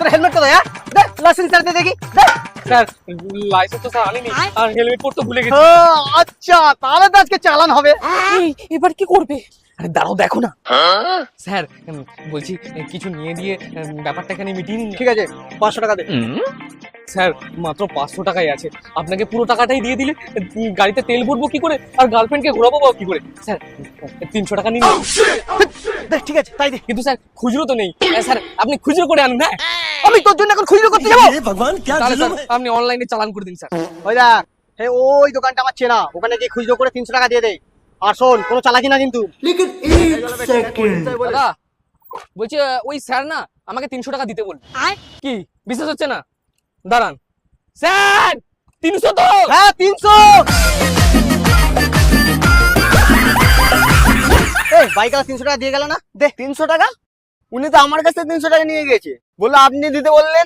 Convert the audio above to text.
তোর হেলমেট কোথায়? দে লাইসেন্স দে দেখি। স্যার লাইসেন্স তো স্যার আনিনি, আর হেলমেট পরতে ভুলে গেছি। আচ্ছা, তাহলে তো আজকে চালান হবে। এবার কি করবে? আরে দাঁড়াও দেখো না। স্যার বলছি কিছু নিয়ে দিয়ে ব্যাপারটা এখানে মিটিয়ে নিন। ঠিক আছে, 500 টাকা দে। স্যার মাত্র 500 টাকাই আছে, আপনাকে পুরো টাকাটাই দিয়ে দিলে গাড়িতে তেল ভরবো কি করে আর গার্লফ্রেন্ডকে ঘোরাবো বা কি করে? স্যার 300 টাকা নিন। দে, ঠিক আছে তাই দে। কিন্তু স্যার খুচরো তো নেই। স্যার আপনি খুচরো করে আনুন। হ্যাঁ আমি তোর জন্য এখন খুচরো করতে যাবো? भगवान क्या তাহলে जुल्म স্যার আপনি অনলাইনে চালান করে দিন স্যার। ওই দেখ, ওই দোকানটা আমার চেনা, ওখানে গিয়ে খুচরো করে 300 টাকা দিয়ে দে। আর শোন, কোনো চালাকি না কিন্তু। लेकिन एक सेकंड দাদা বলছি ওই স্যার না আমাকে 300 টাকা দিতে বলল। কি বিশ্বাস হচ্ছে না? দাঁড়ান স্যার, 300 তো। হ্যাঁ 300। এই বাইকটা 300 টাকা দিয়ে গেল না? দে 300 টাকা। উনি তো আমার কাছে 300 টাকা নিয়ে গেছে, বললো আপনি দিতে বললেন।